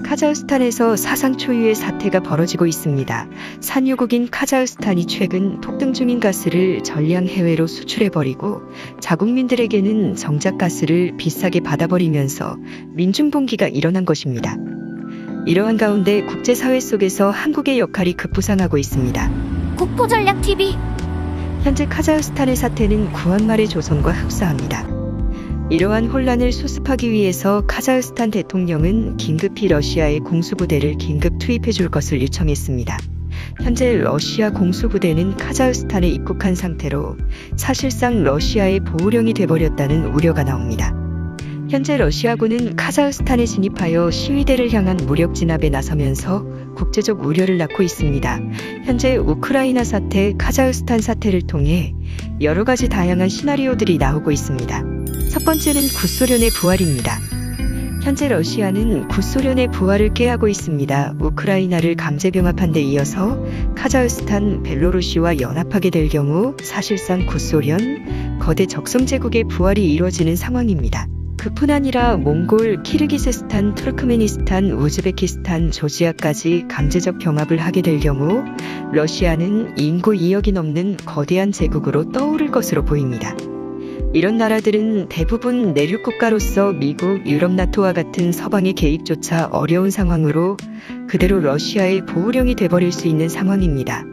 카자흐스탄에서 사상 초유의 사태가 벌어지고 있습니다. 산유국인 카자흐스탄이 최근 폭등 중인 가스를 전량 해외로 수출해버리고 자국민들에게는 정작 가스를 비싸게 받아버리면서 민중봉기가 일어난 것입니다. 이러한 가운데 국제사회 속에서 한국의 역할이 급부상하고 있습니다. 국토전략TV. 현재 카자흐스탄의 사태는 9월 말의 조선과 흡사합니다. 이러한 혼란을 수습하기 위해서 카자흐스탄 대통령은 긴급히 러시아의 공수부대를 긴급 투입해 줄 것을 요청했습니다. 현재 러시아 공수부대는 카자흐스탄에 입국한 상태로 사실상 러시아의 보호령이 돼버렸다는 우려가 나옵니다. 현재 러시아군은 카자흐스탄에 진입하여 시위대를 향한 무력 진압에 나서면서 국제적 우려를 낳고 있습니다. 현재 우크라이나 사태, 카자흐스탄 사태를 통해 여러 가지 다양한 시나리오들이 나오고 있습니다. 첫 번째는 구소련의 부활입니다. 현재 러시아는 구소련의 부활을 꾀하고 있습니다. 우크라이나를 강제 병합한 데 이어서 카자흐스탄, 벨로루시와 연합하게 될 경우 사실상 구소련, 거대 적성제국의 부활이 이루어지는 상황입니다. 그뿐 아니라 몽골, 키르기스스탄, 투르크메니스탄, 우즈베키스탄, 조지아까지 강제적 병합을 하게 될 경우 러시아는 인구 2억이 넘는 거대한 제국으로 떠오를 것으로 보입니다. 이런 나라들은 대부분 내륙 국가로서 미국, 유럽 나토와 같은 서방의 개입조차 어려운 상황으로 그대로 러시아의 보호령이 돼버릴 수 있는 상황입니다.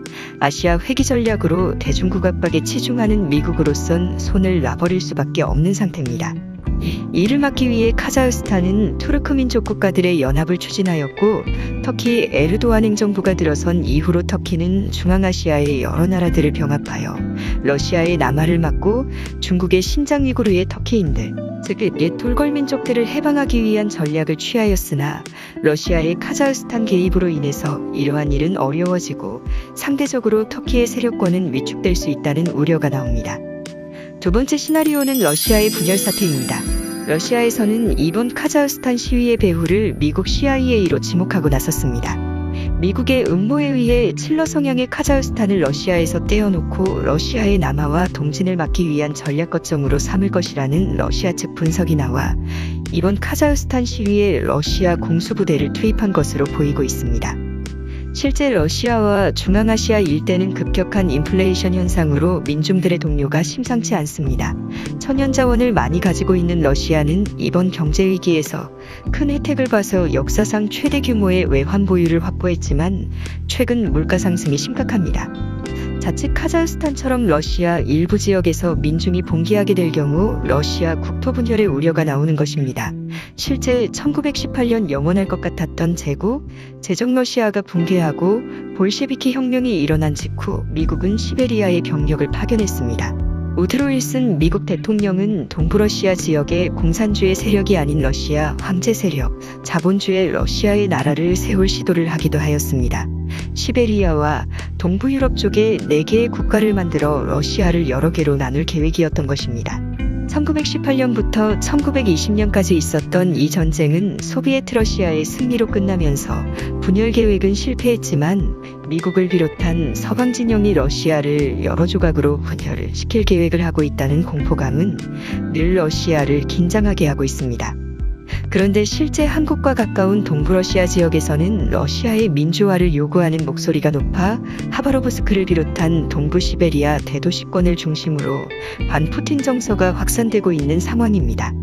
아시아 회귀 전략으로 대중국 압박에 치중하는 미국으로선 손을 놔버릴 수밖에 없는 상태입니다. 이를 막기 위해 카자흐스탄은 투르크민족 국가들의 연합을 추진하였고 터키 에르도안 행정부가 들어선 이후로 터키는 중앙아시아의 여러 나라들을 병합하여 러시아의 남하를 막고 중국의 신장 위구르의 터키인들, 즉 옛 돌궐 민족들을 해방하기 위한 전략을 취하였으나 러시아의 카자흐스탄 개입으로 인해서 이러한 일은 어려워지고 상대적으로 터키의 세력권은 위축될 수 있다는 우려가 나옵니다. 두 번째 시나리오는 러시아의 분열 사태입니다. 러시아에서는 이번 카자흐스탄 시위의 배후를 미국 CIA로 지목하고 나섰습니다. 미국의 음모에 의해 칠러 성향의 카자흐스탄을 러시아에서 떼어놓고 러시아의 남하와 동진을 막기 위한 전략 거점으로 삼을 것이라는 러시아 측 분석이 나와 이번 카자흐스탄 시위에 러시아 공수부대를 투입한 것으로 보이고 있습니다. 실제 러시아와 중앙아시아 일대는 급격한 인플레이션 현상으로 민중들의 동료가 심상치 않습니다. 천연자원을 많이 가지고 있는 러시아는 이번 경제위기에서 큰 혜택을 봐서 역사상 최대 규모의 외환 보유를 확보했지만 최근 물가 상승이 심각합니다. 자칫 카자흐스탄처럼 러시아 일부 지역에서 민중이 봉기하게 될 경우 러시아 국토 분열의 우려가 나오는 것입니다. 실제 1918년 영원할 것 같았던 제국, 제정러시아가 붕괴하고 볼셰비키 혁명이 일어난 직후 미국은 시베리아에 병력을 파견했습니다. 우드로 윌슨 미국 대통령은 동부러시아 지역의 공산주의 세력이 아닌 러시아 황제 세력, 자본주의 러시아의 나라를 세울 시도를 하기도 하였습니다. 시베리아와 동부 유럽 쪽에 4개의 국가를 만들어 러시아를 여러 개로 나눌 계획이었던 것입니다. 1918년부터 1920년까지 있었던 이 전쟁은 소비에트 러시아의 승리로 끝나면서 분열 계획은 실패했지만 미국을 비롯한 서방 진영이 러시아를 여러 조각으로 분열을 시킬 계획을 하고 있다는 공포감은 늘 러시아를 긴장하게 하고 있습니다. 그런데 실제 한국과 가까운 동부러시아 지역에서는 러시아의 민주화를 요구하는 목소리가 높아 하바로브스크를 비롯한 동부 시베리아 대도시권을 중심으로 반푸틴 정서가 확산되고 있는 상황입니다.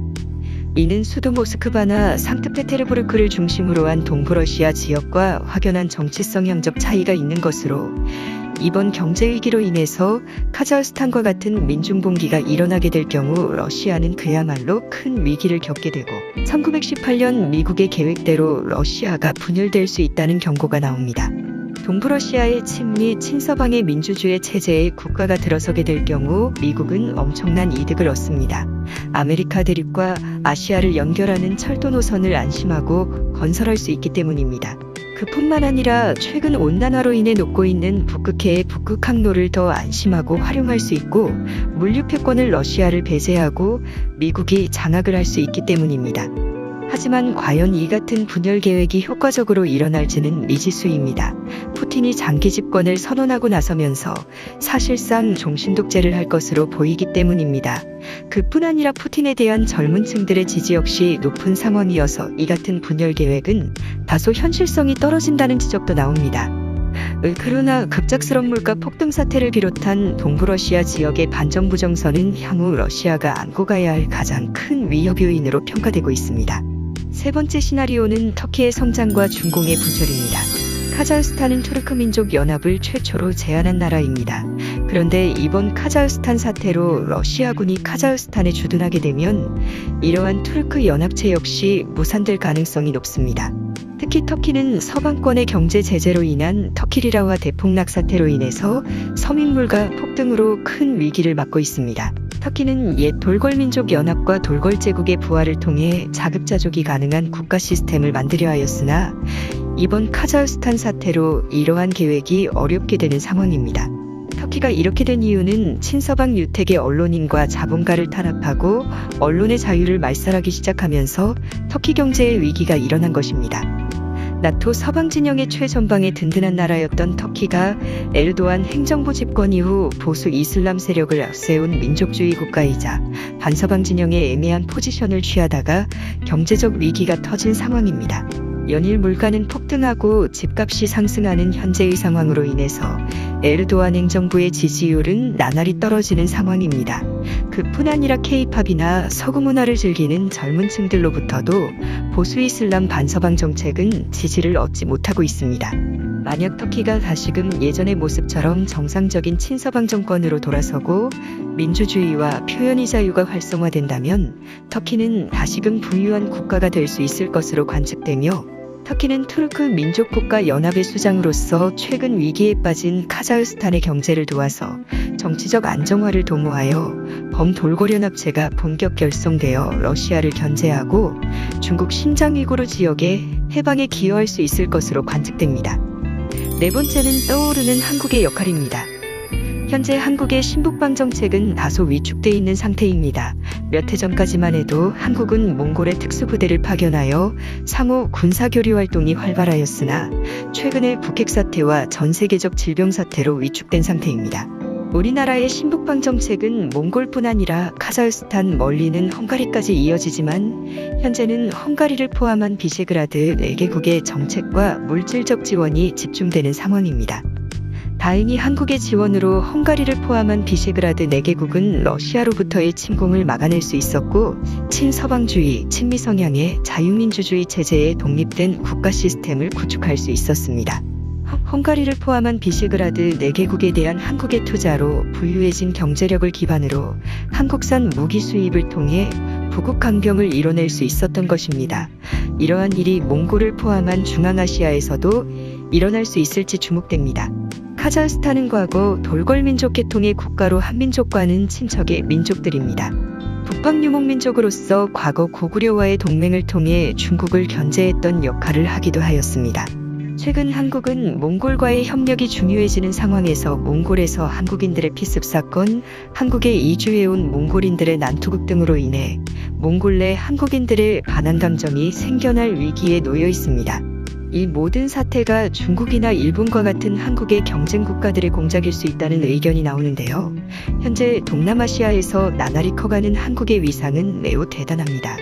이는 수도 모스크바나 상트페테르부르크를 중심으로 한 동부러시아 지역과 확연한 정치성 형적 차이가 있는 것으로 이번 경제위기로 인해서 카자흐스탄과 같은 민중봉기가 일어나게 될 경우 러시아는 그야말로 큰 위기를 겪게 되고 1918년 미국의 계획대로 러시아가 분열될 수 있다는 경고가 나옵니다. 동부러시아의 친미 친서방의 민주주의 체제에 국가가 들어서게 될 경우 미국은 엄청난 이득을 얻습니다. 아메리카 대륙과 아시아를 연결하는 철도 노선을 안심하고 건설할 수 있기 때문입니다. 그뿐만 아니라 최근 온난화로 인해 녹고 있는 북극해의 북극 항로를 더 안심하고 활용할 수 있고 물류패권을 러시아를 배제하고 미국이 장악을 할 수 있기 때문입니다. 하지만 과연 이 같은 분열 계획이 효과적으로 일어날지는 미지수입니다. 푸틴이 장기 집권을 선언하고 나서면서 사실상 종신 독재를 할 것으로 보이기 때문입니다. 그뿐 아니라 푸틴에 대한 젊은 층들의 지지 역시 높은 상황이어서 이 같은 분열 계획은 다소 현실성이 떨어진다는 지적도 나옵니다. 그러나 급작스런 물가 폭등 사태를 비롯한 동부러시아 지역의 반정부 정서는 향후 러시아가 안고 가야 할 가장 큰 위협 요인으로 평가되고 있습니다. 세 번째 시나리오는 터키의 성장과 중공의 분절입니다. 카자흐스탄은 투르크 민족 연합을 최초로 제안한 나라입니다. 그런데 이번 카자흐스탄 사태로 러시아군이 카자흐스탄에 주둔하게 되면 이러한 투르크 연합체 역시 무산될 가능성이 높습니다. 특히 터키는 서방권의 경제 제재로 인한 터키리라화 대폭락 사태로 인해서 서민물가 폭등으로 큰 위기를 맞고 있습니다. 터키는 옛 돌궐민족 연합과 돌궐제국의 부활을 통해 자급자족이 가능한 국가 시스템을 만들려 하였으나 이번 카자흐스탄 사태로 이러한 계획이 어렵게 되는 상황입니다. 터키가 이렇게 된 이유는 친서방 유택의 언론인과 자본가를 탄압하고 언론의 자유를 말살하기 시작하면서 터키 경제의 위기가 일어난 것입니다. 나토 서방 진영의 최전방에 든든한 나라였던 터키가 에르도안 행정부 집권 이후 보수 이슬람 세력을 앞세운 민족주의 국가이자 반서방 진영의 애매한 포지션을 취하다가 경제적 위기가 터진 상황입니다. 연일 물가는 폭등하고 집값이 상승하는 현재의 상황으로 인해서 에르도안 행정부의 지지율은 나날이 떨어지는 상황입니다. 그뿐 아니라 K-팝이나 서구 문화를 즐기는 젊은 층들로부터도 보수 이슬람 반서방 정책은 지지를 얻지 못하고 있습니다. 만약 터키가 다시금 예전의 모습처럼 정상적인 친서방 정권으로 돌아서고 민주주의와 표현의 자유가 활성화된다면 터키는 다시금 부유한 국가가 될 수 있을 것으로 관측되며 터키는 투르크 민족국가 연합의 수장으로서 최근 위기에 빠진 카자흐스탄의 경제를 도와서 정치적 안정화를 도모하여 범돌궐연합체가 본격 결성되어 러시아를 견제하고 중국 신장 위구르 지역의 해방에 기여할 수 있을 것으로 관측됩니다. 네 번째는 떠오르는 한국의 역할입니다. 현재 한국의 신북방 정책은 다소 위축돼 있는 상태입니다. 몇 해 전까지만 해도 한국은 몽골의 특수부대를 파견하여 상호 군사교류 활동이 활발하였으나 최근에 북핵 사태와 전 세계적 질병 사태로 위축된 상태입니다. 우리나라의 신북방 정책은 몽골뿐 아니라 카자흐스탄 멀리는 헝가리까지 이어지지만 현재는 헝가리를 포함한 비세그라드 4개국의 정책과 물질적 지원이 집중되는 상황입니다. 다행히 한국의 지원으로 헝가리를 포함한 비세그라드 4개국은 러시아로부터의 침공을 막아낼 수 있었고 친서방주의, 친미 성향의 자유민주주의 체제에 독립된 국가 시스템을 구축할 수 있었습니다. 헝가리를 포함한 비세그라드 4개국에 대한 한국의 투자로 부유해진 경제력을 기반으로 한국산 무기 수입을 통해 부국 강병을 이뤄낼 수 있었던 것입니다. 이러한 일이 몽골을 포함한 중앙아시아에서도 일어날 수 있을지 주목됩니다. 카자흐스탄은 과거 돌궐민족 계통의 국가로 한민족과는 친척의 민족들입니다. 북방유목민족으로서 과거 고구려와의 동맹을 통해 중국을 견제했던 역할을 하기도 하였습니다. 최근 한국은 몽골과의 협력이 중요해지는 상황에서 몽골에서 한국인들의 피습 사건, 한국에 이주해온 몽골인들의 난투극 등으로 인해 몽골 내 한국인들의 반한 감정이 생겨날 위기에 놓여 있습니다. 이 모든 사태가 중국이나 일본과 같은 한국의 경쟁 국가들의 공작일 수 있다는 의견이 나오는데요. 현재 동남아시아에서 나날이 커가는 한국의 위상은 매우 대단합니다.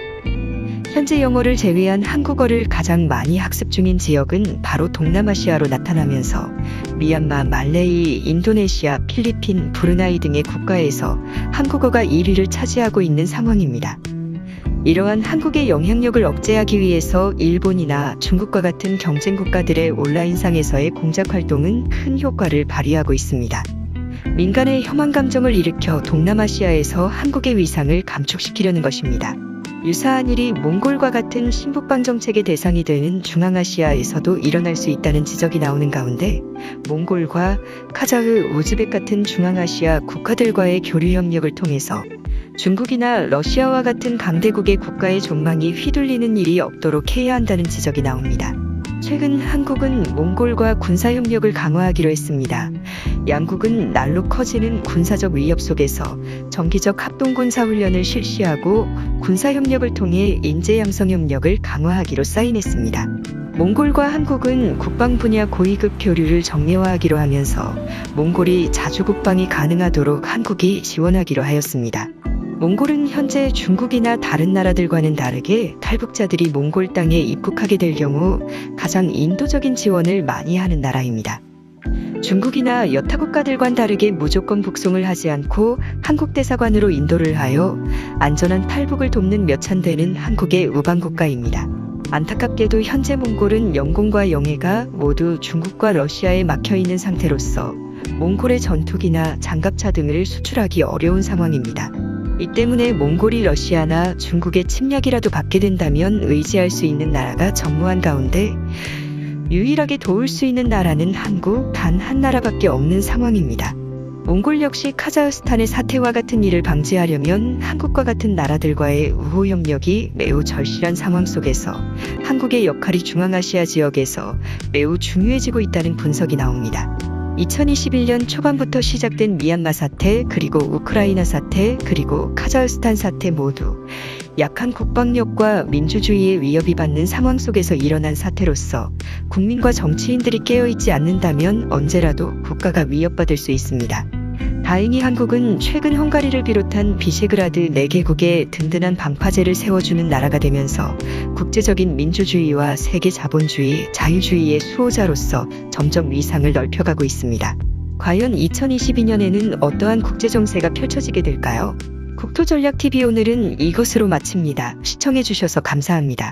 현재 영어를 제외한 한국어를 가장 많이 학습 중인 지역은 바로 동남아시아로 나타나면서 미얀마, 말레이, 인도네시아, 필리핀, 브루나이 등의 국가에서 한국어가 1위를 차지하고 있는 상황입니다. 이러한 한국의 영향력을 억제하기 위해서 일본이나 중국과 같은 경쟁 국가들의 온라인상에서의 공작 활동은 큰 효과를 발휘하고 있습니다. 민간의 혐한 감정을 일으켜 동남아시아에서 한국의 위상을 감축시키려는 것입니다. 유사한 일이 몽골과 같은 신북방 정책의 대상이 되는 중앙아시아에서도 일어날 수 있다는 지적이 나오는 가운데 몽골과 카자흐, 우즈벡 같은 중앙아시아 국가들과의 교류 협력을 통해서 중국이나 러시아와 같은 강대국의 국가의 존망이 휘둘리는 일이 없도록 해야 한다는 지적이 나옵니다. 최근 한국은 몽골과 군사협력을 강화하기로 했습니다. 양국은 날로 커지는 군사적 위협 속에서 정기적 합동군사훈련을 실시하고 군사협력을 통해 인재양성협력을 강화하기로 사인했습니다. 몽골과 한국은 국방 분야 고위급 교류를 정례화하기로 하면서 몽골이 자주 국방이 가능하도록 한국이 지원하기로 하였습니다. 몽골은 현재 중국이나 다른 나라들과는 다르게 탈북자들이 몽골 땅에 입국하게 될 경우 가장 인도적인 지원을 많이 하는 나라입니다. 중국이나 여타 국가들과는 다르게 무조건 북송을 하지 않고 한국 대사관으로 인도를 하여 안전한 탈북을 돕는 몇 천 되는 한국의 우방국가입니다. 안타깝게도 현재 몽골은 영공과 영해가 모두 중국과 러시아에 막혀있는 상태로서 몽골의 전투기나 장갑차 등을 수출하기 어려운 상황입니다. 이 때문에 몽골이 러시아나 중국의 침략이라도 받게 된다면 의지할 수 있는 나라가 전무한 가운데 유일하게 도울 수 있는 나라는 한국 단 한 나라밖에 없는 상황입니다. 몽골 역시 카자흐스탄의 사태와 같은 일을 방지하려면 한국과 같은 나라들과의 우호 협력이 매우 절실한 상황 속에서 한국의 역할이 중앙아시아 지역에서 매우 중요해지고 있다는 분석이 나옵니다. 2021년 초반부터 시작된 미얀마 사태, 그리고 우크라이나 사태, 그리고 카자흐스탄 사태 모두 약한 국방력과 민주주의의 위협이 받는 상황 속에서 일어난 사태로서 국민과 정치인들이 깨어있지 않는다면 언제라도 국가가 위협받을 수 있습니다. 다행히 한국은 최근 헝가리를 비롯한 비세그라드 4개국에 든든한 방파제를 세워주는 나라가 되면서 국제적인 민주주의와 세계 자본주의, 자유주의의 수호자로서 점점 위상을 넓혀가고 있습니다. 과연 2022년에는 어떠한 국제정세가 펼쳐지게 될까요? 국토전략TV 오늘은 이것으로 마칩니다. 시청해주셔서 감사합니다.